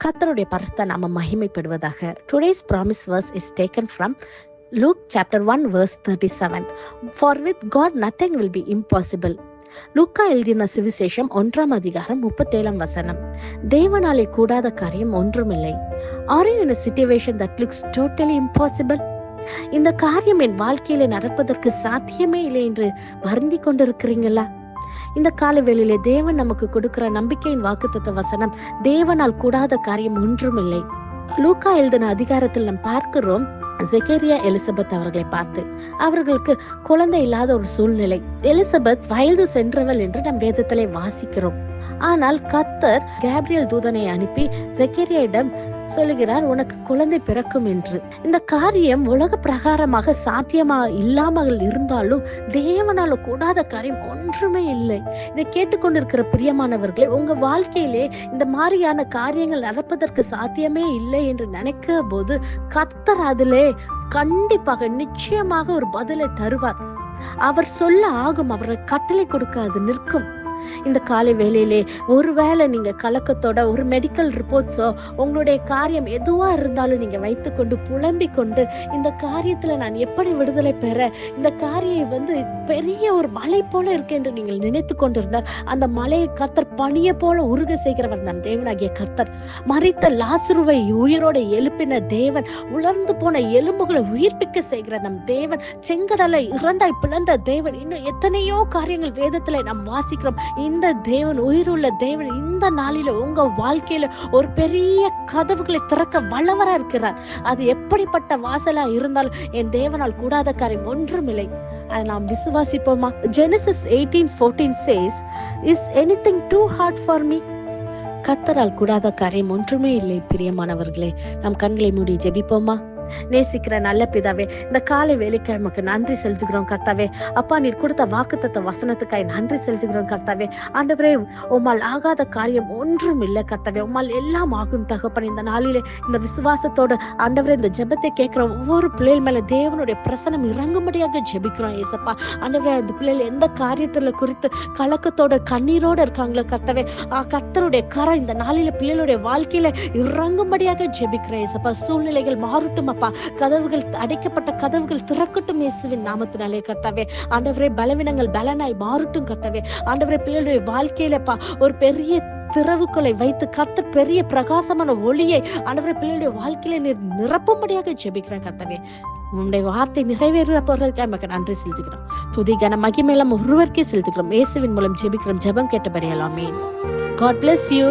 கர்த்தருடைய பரிசுத்த நாமம் மகிமைப்படுவதாக. Today's promise verse is taken from Luke chapter 1 verse 37. For with God nothing will be impossible. லூக்கா எழுதின சுவிசேஷம் 1 அதிகாரம் 37 தேவனாலே கூடாத காரியம் ஒன்றுமில்லை. Are you in a situation that looks totally impossible? இந்த காரியம் என் வாழ்க்கையில நடப்பதற்கு சாத்தியமே இல்லை என்று வருந்தி கொண்டிருக்கிறீங்களா? இந்த கால வேளையிலே தேவன் நமக்கு கொடுக்கிற நம்பிக்கையின் வாக்குத்தத்த வசனம், தேவனால் கூடாத காரியம் ஒன்றுமில்லை. லூக்கா எழுதின அதிகாரத்தில் நாம் பார்க்கிறோம், ஜெகரியா எலிசபெத் அவர்களை பார்த்து, அவர்களுக்கு குழந்தை இல்லாத ஒரு சூழ்நிலை. எலிசபெத் வயது சென்றவள் என்று நம் வேதத்திலே வாசிக்கிறோம். ஆனால் கர்த்தர் கேப்ரியல் தூதனை அனுப்பி ஜெகரியாவிடம் சொல்லுகிறார், உனக்கு குழந்தை பிறக்கும் என்று. இந்த காரியம் உலக பிரகாரமாக சாத்தியமா இல்லாமல் இருந்தாலும் தேவனால கூடாத காரியம் ஒன்றுமே இல்லை. இதை கேட்டுக்கொண்டிருக்கிற பிரியமானவர்களே, உங்க வாழ்க்கையிலே இந்த மாதிரியான காரியங்கள் நடப்பதற்கு சாத்தியமே இல்லை என்று நினைக்கிற போது கர்த்தர் அதிலே கண்டிப்பாக நிச்சயமாக ஒரு பதிலை தருவார். அவர் சொல்ல ஆகும், அவரை கட்டளை கொடுக்க அது நிற்கும். இந்த காலை வேளையிலே ஒருவேளை நீங்க கலக்கத்தோட ஒரு மெடிக்கல் ரிப்போர்ட்ஸோ உங்களுடைய காரியம் எதுவா இருந்தாலும் நீங்க வைத்துக்கொண்டு புலம்பிக் கொண்டு, இந்த காரியத்துல நான் எப்படி விடுதலை பெற, இந்த காரியம் பெரிய ஒரு மலை போல இருக்கு என்று நீங்கள் நினைத்து கொண்டிருந்தால், அந்த மலையை கர்த்தர் பனியை போல உருக செய்கிறவர் நம் தேவனாகிய கர்த்தர். மரித்த லாசருவை உயிரோட எழுப்பின தேவன், உலர்ந்து போன எலும்புகளை உயிர்ப்பிக்க செய்கிற நம் தேவன், செங்கடலை இரண்டாய் பிளந்த தேவன், இன்னும் எத்தனையோ காரியங்கள் வேதத்துல நாம் வாசிக்கிறோம். இந்த தேவன், உயிருள்ள தேவன், இந்த நாளில உங்க வாழ்க்கையில ஒரு பெரிய கதவுகளை திறக்க வல்லவரா இருக்கிறார். அது எப்படிப்பட்ட வாசலா இருந்தாலும் என் தேவனால் கூடாத காரியம் ஒன்றுமில்லை. அதை நாம் விசுவாசிப்போமா? Genesis 18:14 says, Is anything too hard for me? கர்த்தரால் கூடாத காரியம் ஒன்றுமே இல்லை. பிரியமானவர்களே, நாம் கண்களை மூடி ஜெபிப்போமா? நேசிக்கிற நல்ல பிதாவே, இந்த காலை வேலைக்கு நமக்கு நன்றி செலுத்துகிறோம் கர்த்தாவே. அப்பா, நீர் கொடுத்த வாக்குத்தத்த வசனத்துக்காய் நன்றி செலுத்துகிறோம் கர்த்தாவே. ஆண்டவரே, உம்மால் ஆகாத காரியம் ஒன்றும் இல்லை கர்த்தாவே. உம்மால் எல்லாம் ஆகும் தகப்பன். இந்த நாளிலே இந்த விசுவாசத்தோடு ஆண்டவரே, இந்த ஜெபத்தை கேட்கிற ஒவ்வொரு பிள்ளைகள் மேல தேவனுடைய பிரசனம் இறங்கும்படியாக ஜெபிக்கிறோம் ஏசப்பா. ஆண்டவரே, அந்த பிள்ளைகள் எந்த காரியத்துல குறித்து கலக்கத்தோட கண்ணீரோட இருக்காங்களோ கர்த்தாவே, கர்த்தருடைய கரம் இந்த நாளில பிள்ளைகளுடைய வாழ்க்கையில இறங்கும்படியாக ஜெபிக்கிறேன் ஏசப்பா. சூழ்நிலைகள் மாறட்டும் அப்பா, கதவுகள், அடைக்கப்பட்ட கதவுகள் திறக்கட்டும் இயேசுவின் நாமத்தினாலே கர்த்தாவே. ஆண்டவரே, பலவீனங்கள் பலனாய் மாறட்டும் கர்த்தாவே. ஆண்டவரே, பிள்ளைகளுடைய வாழ்க்கையிலப்பா ஒரு பெரிய திறவுகளை வைத்து கர்த்தர் பெரிய பிரகாசமான ஒளியை ஆண்டவரே பிள்ளைகளுடைய வாழ்க்கையில நீர் நிரப்பும்படியாக ஜெபிக்கிறேன் கர்த்தாவே. உன்னுடைய வார்த்தை நிறைவேற போறதுக்காக நமக்கு நன்றி செலுத்துகிறோம். துதி கன மகிமையெல்லாம் ஒருவருக்கே செலுத்துகிறோம். இயேசுவின் மூலம் ஜெபிக்கிறோம். ஜெபம் கேட்டபடியால் ஆமென். God bless you.